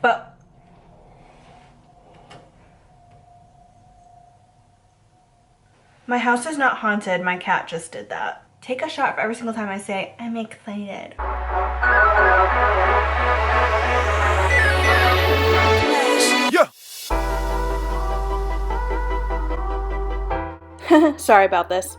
But my house is not haunted. My cat just did that. Take a shot for every single time I say, I'm excited. Yeah. Sorry about this.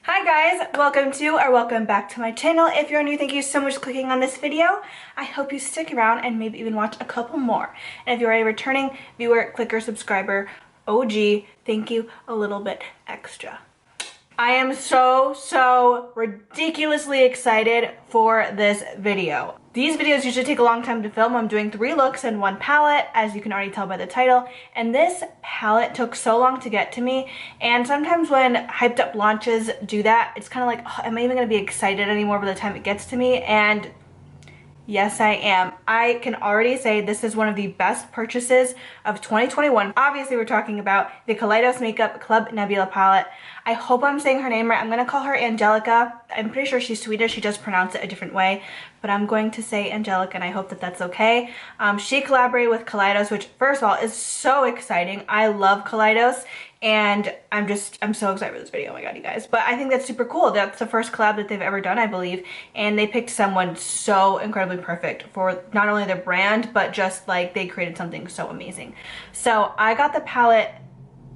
Hi guys, welcome back to my channel. If you're new, thank you so much for clicking on this video. I hope you stick around and maybe even watch a couple more. And if you're a returning viewer, clicker, subscriber, OG, thank you a little bit extra. I am so ridiculously excited for this video. These videos usually take a long time to film. I'm doing 3 looks and 1 palette, as you can already tell by the title. And this palette took so long to get to me. And sometimes when hyped up launches do that, it's kind of like, oh, am I even going to be excited anymore by the time it gets to me? And yes, I am. I can already say this is one of the best purchases of 2021. Obviously, we're talking about the Kaleidos Makeup Club Nebula palette. I hope I'm saying her name right. I'm going to call her Angelica. I'm pretty sure she's Swedish. She does pronounce it a different way, but I'm going to say Angelica, and I hope that that's okay. She collaborated with Kaleidos, which, first of all, is so exciting. I love Kaleidos, and I'm so excited for this video. Oh my god, you guys. But I think that's super cool. That's the first collab that they've ever done, I believe, and they picked someone so incredibly perfect for not only their brand, but just like they created something so amazing. So I got the palette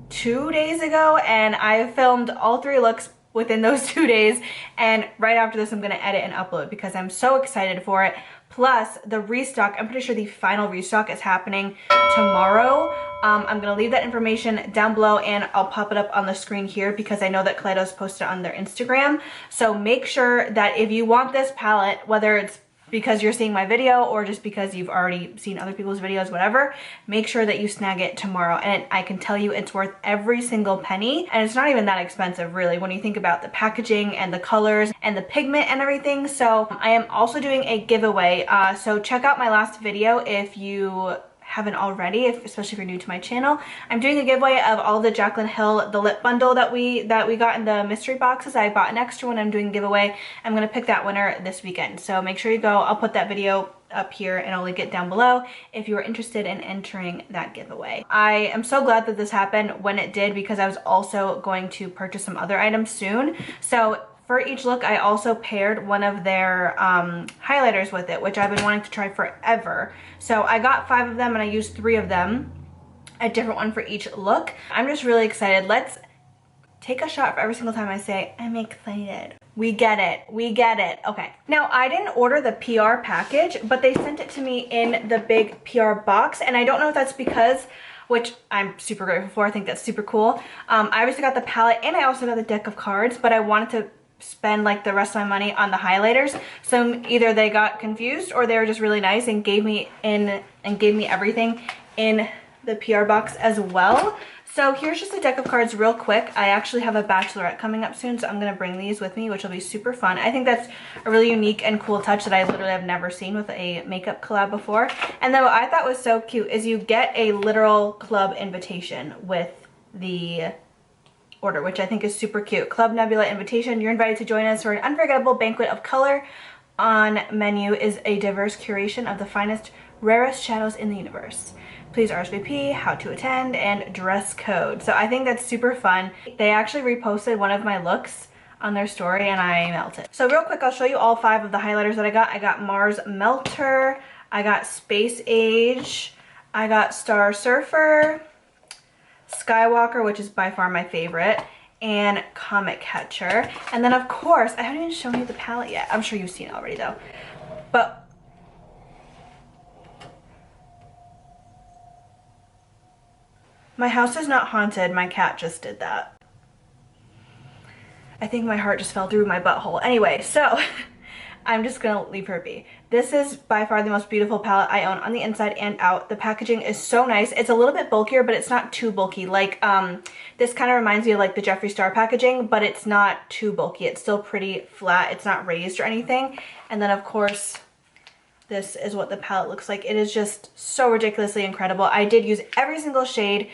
2 days ago, and I filmed all 3 looks within those 2 days, and right after this I'm going to edit and upload because I'm so excited for it. Plus the restock, I'm pretty sure the final restock is happening tomorrow. I'm going to leave that information down below, and I'll pop it up on the screen here because I know that Kaleidos posted on their Instagram. So make sure that if you want this palette, whether it's because you're seeing my video or just because you've already seen other people's videos, whatever, make sure that you snag it tomorrow. And I can tell you it's worth every single penny, and it's not even that expensive really when you think about the packaging and the colors and the pigment and everything. So I am also doing a giveaway, so check out my last video if you haven't already, especially if you're new to my channel. I'm doing a giveaway of all the Jaclyn Hill, the lip bundle that we got in the mystery boxes. I bought an extra one. I'm doing a giveaway. I'm gonna pick that winner this weekend, so make sure you go. I'll put that video up here and I'll link it down below if you are interested in entering that giveaway. I am so glad that this happened when it did because I was also going to purchase some other items soon. So for each look, I also paired one of their highlighters with it, which I've been wanting to try forever. So I got 5 of them and I used 3 of them, a different one for each look. I'm just really excited. Let's take a shot for every single time I say, I'm excited. We get it. We get it. Okay. Now, I didn't order the PR package, but they sent it to me in the big PR box. And I don't know if that's because, which I'm super grateful for. I think that's super cool. I obviously got the palette and I also got the deck of cards, but I wanted to spend like the rest of my money on the highlighters. So either they got confused or they were just really nice and gave me everything in the PR box as well. So here's just a deck of cards real quick. I actually have a bachelorette coming up soon, so I'm gonna bring these with me, which will be super fun. I think that's a really unique and cool touch that I literally have never seen with a makeup collab before. And then what I thought was so cute is you get a literal club invitation with the order, which I think is super cute. Club Nebula invitation. You're invited to join us for an unforgettable banquet of color. On menu is a diverse curation of the finest, rarest shadows in the universe. Please RSVP, how to attend, and dress code. So I think that's super fun. They actually reposted one of my looks on their story and I melted. So real quick, I'll show you all 5 of the highlighters that I got. I got Mars Melter, I got Space Age, I got Star Surfer, Skywalker, which is by far my favorite, and Comet Catcher. And then of course, I haven't even shown you the palette yet. I'm sure you've seen it already though. But my house is not haunted. My cat just did that. I think my heart just fell through my butthole. Anyway, so I'm just gonna leave her be. This is by far the most beautiful palette I own on the inside and out. The packaging is so nice. It's a little bit bulkier, but it's not too bulky. Like, this kind of reminds me of like the Jeffree Star packaging, but it's not too bulky. It's still pretty flat. It's not raised or anything. And then of course, this is what the palette looks like. It is just so ridiculously incredible. I did use every single shade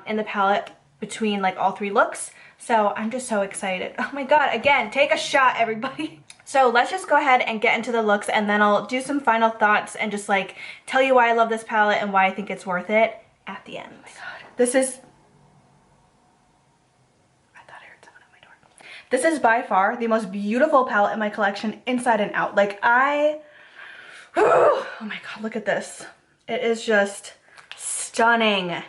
in the palette between like all 3 looks. So I'm just so excited. Oh my god, again, take a shot, everybody. So let's just go ahead and get into the looks, and then I'll do some final thoughts and just like tell you why I love this palette and why I think it's worth it at the end. Oh my god. This is... I thought I heard someone at my door. This is by far the most beautiful palette in my collection, inside and out. Like oh my god, look at this. It is just stunning.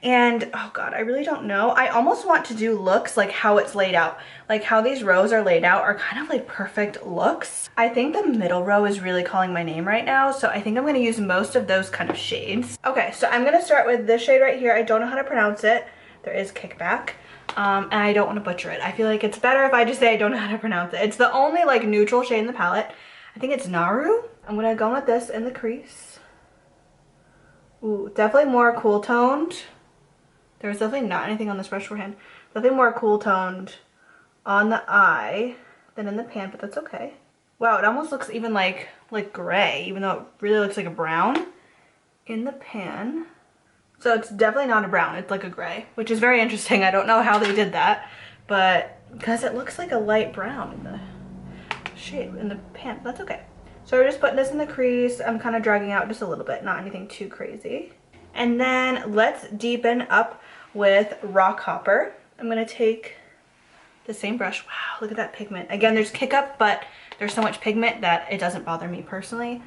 And oh god, I really don't know. I almost want to do looks like how it's laid out. Like how these rows are laid out are kind of like perfect looks. I think the middle row is really calling my name right now, so I think I'm going to use most of those kind of shades. Okay, so I'm going to start with this shade right here. I don't know how to pronounce it. There is Kickback. And I don't want to butcher it. I feel like it's better if I just say I don't know how to pronounce it. It's the only like neutral shade in the palette. I think it's Naru. I'm going to go with this in the crease. Ooh, definitely more cool toned. There's definitely not anything on this brush beforehand. Definitely more cool toned on the eye than in the pan, but that's okay. Wow, it almost looks even like gray, even though it really looks like a brown in the pan. So it's definitely not a brown, it's like a gray, which is very interesting. I don't know how they did that, but because it looks like a light brown in the shade in the pan, that's okay. So we're just putting this in the crease. I'm kind of dragging out just a little bit, not anything too crazy. And then let's deepen up with Rock Hopper. I'm going to take the same brush. Wow, look at that pigment. Again, there's kick up, but there's so much pigment that it doesn't bother me personally.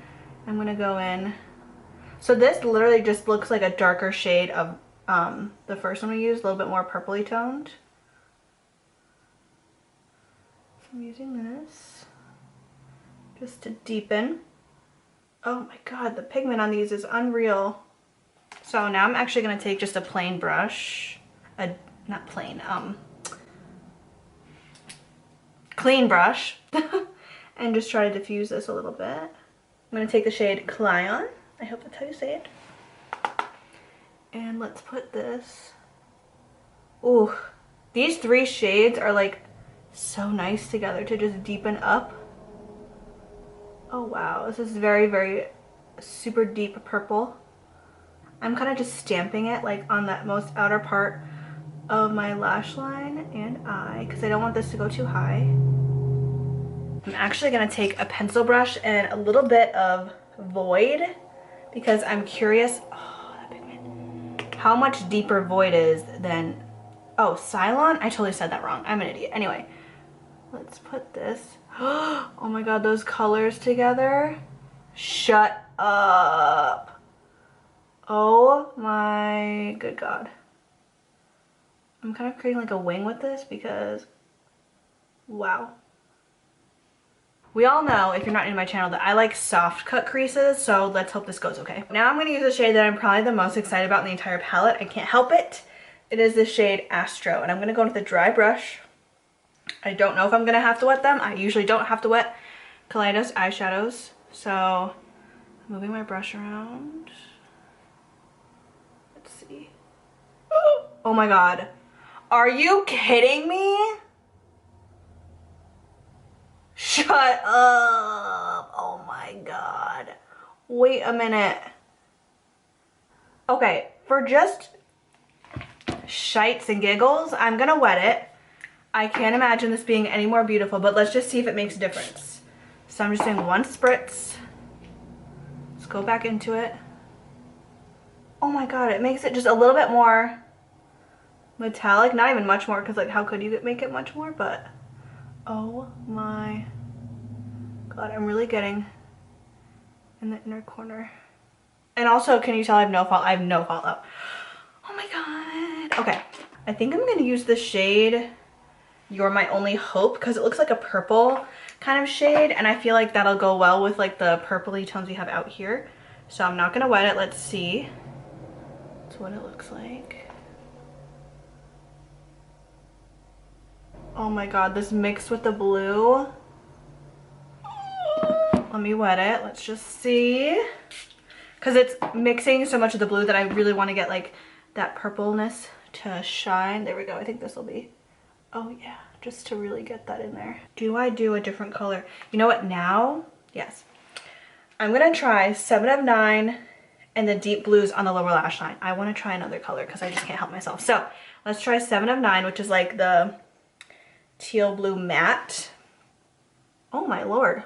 I'm going to go in. So this literally just looks like a darker shade of the first one we used, a little bit more purpley toned. So I'm using this just to deepen. Oh my god, the pigment on these is unreal. So now I'm actually going to take just a plain brush, not plain, clean brush, and just try to diffuse this a little bit. I'm going to take the shade Clion. I hope that's how you say it. And let's put this. Ooh, these three shades are like so nice together to just deepen up. Oh wow, this is very, very super deep purple. I'm kind of just stamping it like on that most outer part of my lash line and eye because I don't want this to go too high. I'm actually going to take a pencil brush and a little bit of Void because I'm curious that pigment, how much deeper Void is than, oh, Cylon? I totally said that wrong. I'm an idiot. Anyway, let's put this. Oh my god, those colors together. Shut up. Oh my good god. I'm kind of creating like a wing with this because, wow. We all know, if you're not new to my channel, that I like soft cut creases, so let's hope this goes okay. Now I'm going to use a shade that I'm probably the most excited about in the entire palette. I can't help it. It is the shade Astro, and I'm going to go with a dry brush. I don't know if I'm going to have to wet them. I usually don't have to wet Kaleidos eyeshadows, so moving my brush around. See. Oh my god. Are you kidding me? Shut up. Oh my god. Wait a minute. Okay, for just shites and giggles, I'm gonna wet it. I can't imagine this being any more beautiful, but let's just see if it makes a difference. So I'm just doing one spritz. Let's go back into it. Oh my god, it makes it just a little bit more metallic. Not even much more, because like how could you make it much more? But oh my god, I'm really getting in the inner corner. And also, can you tell I have no fallout? I have no fallout. Oh my god. Okay, I think I'm going to use the shade You're My Only Hope because it looks like a purple kind of shade, and I feel like that'll go well with like the purpley tones we have out here. So I'm not going to wet it. Let's see. That's what it looks like. Oh my god, this mixed with the blue. Let me wet it. Let's just see. Because it's mixing so much of the blue that I really want to get like that purpleness to shine. There we go. I think this will be. Oh yeah, just to really get that in there. Do I do a different color? You know what now? Yes. I'm going to try 7 of 9 and the deep blues on the lower lash line. I want to try another color because I just can't help myself. So let's try 7 of 9, which is like the teal blue matte. Oh my lord.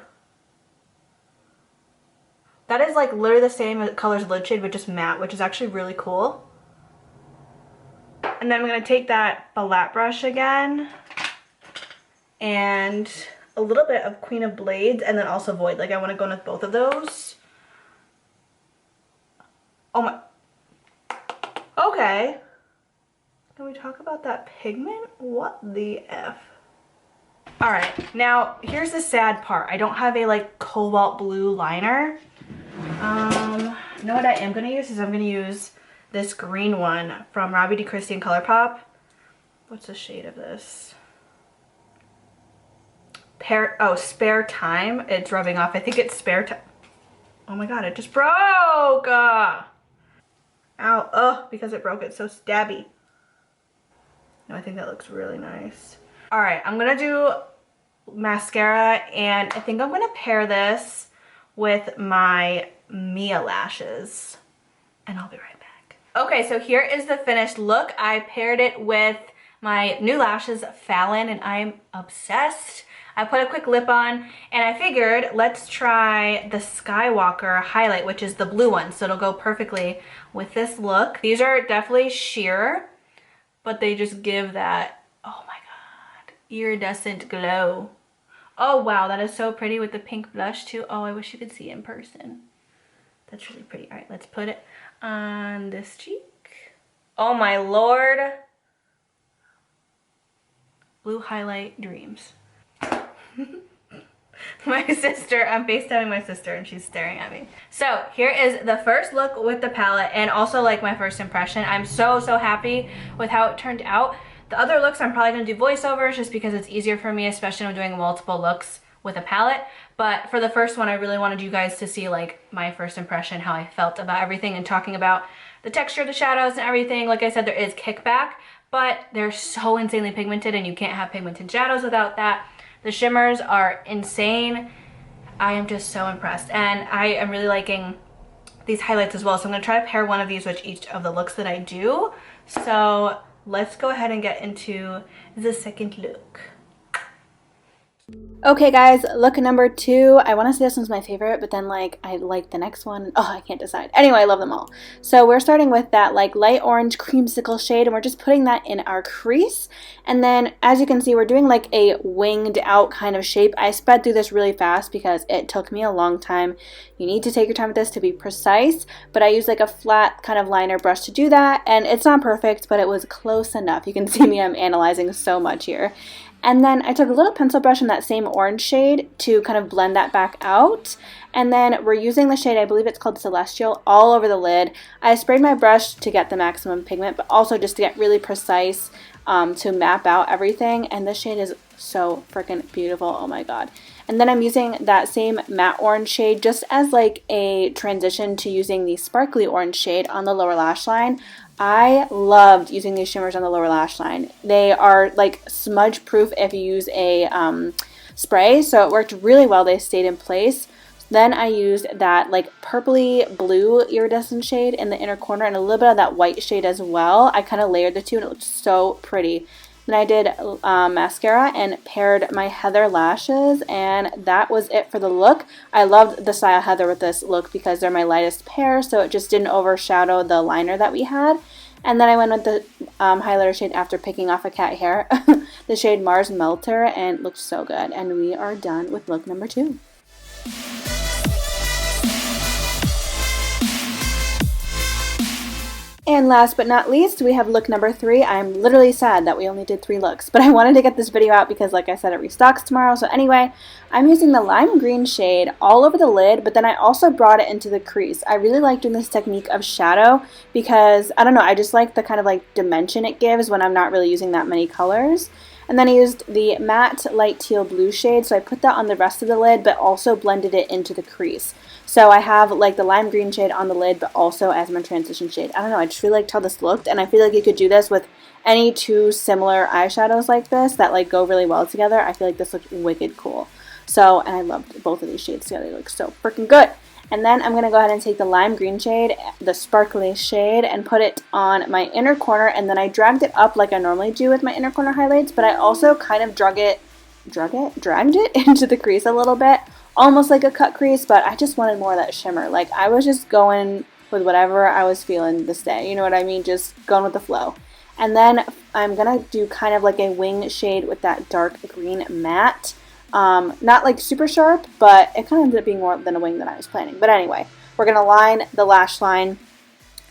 That is like literally the same color as lid shade, but just matte, which is actually really cool. And then I'm going to take that flat brush again and a little bit of Queen of Blades and then also Void. Like I want to go in with both of those. Oh my. Okay. Can we talk about that pigment? What the F? Alright, now here's the sad part. I don't have a like cobalt blue liner. You know what I am going to use is I'm going to use this green one from Robbie D. Christie in ColourPop. What's the shade of this? Spare Time. It's rubbing off. I think it's Spare Time. Oh my god, it just broke! Ow, ugh, because it broke, it's so stabby. No, I think that looks really nice. Alright, I'm going to do mascara, and I think I'm going to pair this with my Mia lashes. And I'll be right back. Okay, so here is the finished look. I paired it with my new lashes, Fallon, and I'm obsessed. I put a quick lip on, and I figured let's try the Skywalker highlight, which is the blue one, so it'll go perfectly with this look. These are definitely sheer, but they just give that, oh my god, iridescent glow. Oh wow, that is so pretty with the pink blush too. Oh, I wish you could see it in person. That's really pretty. All right, let's put it on this cheek. Oh my lord. Blue highlight dreams. My sister, I'm FaceTiming my sister and she's staring at me. So here is the first look with the palette and also like my first impression. I'm so happy with how it turned out. The other looks I'm probably going to do voiceovers just because it's easier for me, especially when I'm doing multiple looks with a palette. But for the first one, I really wanted you guys to see like my first impression, how I felt about everything and talking about the texture of the shadows and everything. Like I said, there is kickback, but they're so insanely pigmented and you can't have pigmented shadows without that. The shimmers are insane. I am just so impressed and I am really liking these highlights as well. So I'm going to try to pair one of these with each of the looks that I do. So let's go ahead and get into the second look. Okay guys, look number 2. I want to say this one's my favorite, but then like I like the next one. Oh, I can't decide. Anyway, I love them all. So we're starting with that like light orange creamsicle shade and we're just putting that in our crease. And then as you can see, we're doing like a winged out kind of shape. I sped through this really fast because it took me a long time. You need to take your time with this to be precise, but I used like a flat kind of liner brush to do that and it's not perfect, but it was close enough. You can see me, I'm analyzing so much here. And then I took a little pencil brush in that same orange shade to kind of blend that back out. And then we're using the shade, I believe it's called Celestial, all over the lid. I sprayed my brush to get the maximum pigment, but also just to get really precise to map out everything. And this shade is so freaking beautiful, oh my god. And then I'm using that same matte orange shade just as like a transition to using the sparkly orange shade on the lower lash line. I loved using these shimmers on the lower lash line. They are like smudge proof if you use a spray, so it worked really well. They stayed in place. Then I used that like purpley blue iridescent shade in the inner corner and a little bit of that white shade as well. I kind of layered the two and it looked so pretty. Then I did mascara and paired my Heather lashes, and that was it for the look. I loved the style Heather with this look because they're my lightest pair, so it just didn't overshadow the liner that we had. And then I went with the highlighter shade after picking off a cat hair, the shade Mars Melter, and it looked so good. And we are done with look number 2. And last but not least, we have look number 3. I'm literally sad that we only did 3 looks, but I wanted to get this video out because like I said, it restocks tomorrow. So anyway, I'm using the lime green shade all over the lid, but then I also brought it into the crease. I really like doing this technique of shadow because, I don't know, I just like the kind of like dimension it gives when I'm not really using that many colors. And then I used the matte light teal blue shade, so I put that on the rest of the lid, but also blended it into the crease. So I have like the lime green shade on the lid, but also as my transition shade. I don't know, I just really liked how this looked, and I feel like you could do this with any 2 similar eyeshadows like this that like go really well together. I feel like this looked wicked cool. So, and I loved both of these shades together. They look so freaking good. And then I'm going to go ahead and take the lime green shade, the sparkly shade, and put it on my inner corner. And then I dragged it up like I normally do with my inner corner highlights, but I also kind of drug it dragged it into the crease a little bit, almost like a cut crease, but I just wanted more of that shimmer. Like, I was just going with whatever I was feeling this day, you know what I mean? Just going with the flow. And then I'm gonna do kind of like a wing shade with that dark green matte. Not like super sharp, but it kind of ended up being more than a wing than I was planning. But anyway, we're gonna line the lash line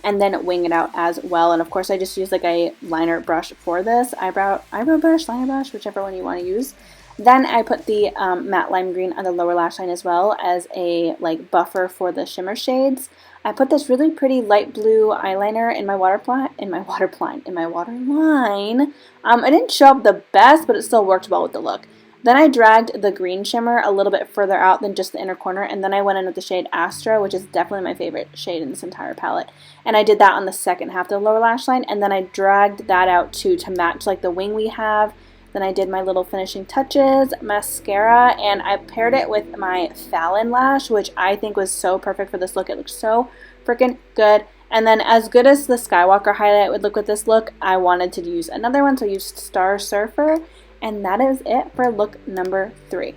and then wing it out as well. And of course, I just use like a liner brush for this, eyebrow brush, liner brush, whichever one you want to use. Then I put the matte lime green on the lower lash line as well as a like buffer for the shimmer shades. I put this really pretty light blue eyeliner in my waterline. It didn't show up the best, but it still worked well with the look. Then I dragged the green shimmer a little bit further out than just the inner corner, and then I went in with the shade Astra, which is definitely my favorite shade in this entire palette. And I did that on the second half of the lower lash line, and then I dragged that out too to match like the wing we have. Then I did my little finishing touches, mascara, and I paired it with my Fallon lash, which I think was so perfect for this look. It looked so freaking good. And then as good as the Skywalker highlight would look with this look, I wanted to use another one, so I used Star Surfer. And that is it for look number 3.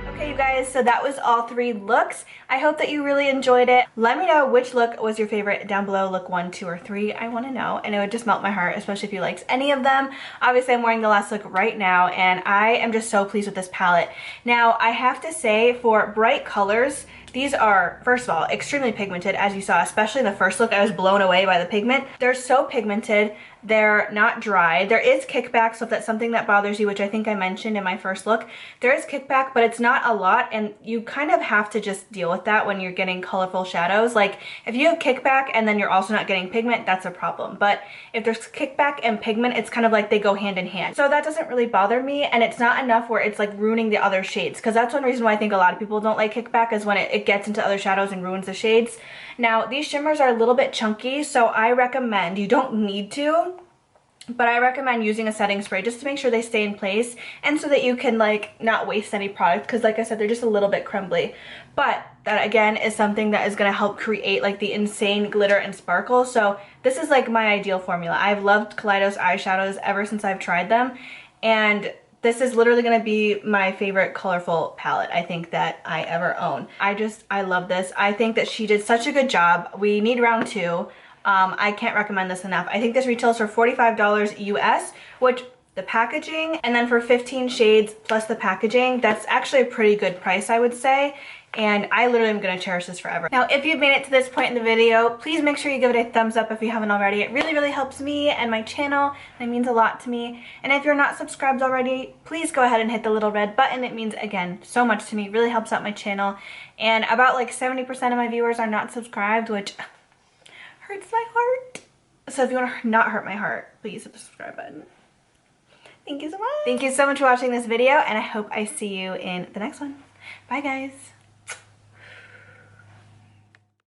Okay, you guys, so that was all 3 looks. I hope that you really enjoyed it. Let me know which look was your favorite down below, look 1, 2, or 3. I want to know, and it would just melt my heart, especially if you liked any of them. Obviously, I'm wearing the last look right now, and I am just so pleased with this palette. Now, I have to say, for bright colors, these are, first of all, extremely pigmented, as you saw, especially in the first look. I was blown away by the pigment. They're so pigmented. They're not dry. There is kickback, so if that's something that bothers you, which I think I mentioned in my first look, there is kickback, but it's not a lot, and you kind of have to just deal with that when you're getting colorful shadows. Like, if you have kickback and then you're also not getting pigment, that's a problem. But if there's kickback and pigment, it's kind of like they go hand in hand. So that doesn't really bother me, and it's not enough where it's like ruining the other shades, because that's one reason why I think a lot of people don't like kickback, is when it gets into other shadows and ruins the shades. Now, these shimmers are a little bit chunky, so I recommend, you don't need to, but I recommend using a setting spray just to make sure they stay in place and so that you can like not waste any product, because like I said, they're just a little bit crumbly. But that again is something that is going to help create like the insane glitter and sparkle. So this is like my ideal formula. I've loved Kaleidos eyeshadows ever since I've tried them, and this is literally going to be my favorite colorful palette I think that I ever own. I love this. I think that she did such a good job. We need round 2. I can't recommend this enough. I think this retails for $45 US, which the packaging, and then for 15 shades plus the packaging, that's actually a pretty good price, I would say. And I literally am going to cherish this forever. Now, if you've made it to this point in the video, please make sure you give it a thumbs up if you haven't already. It really, really helps me and my channel, and it means a lot to me. And if you're not subscribed already, please go ahead and hit the little red button. It means, again, so much to me. It really helps out my channel. And about like 70% of my viewers are not subscribed, which hurts my heart. So if you want to not hurt my heart, please hit the subscribe button. Thank you so much. Thank you so much for watching this video, and I hope I see you in the next one. Bye, guys.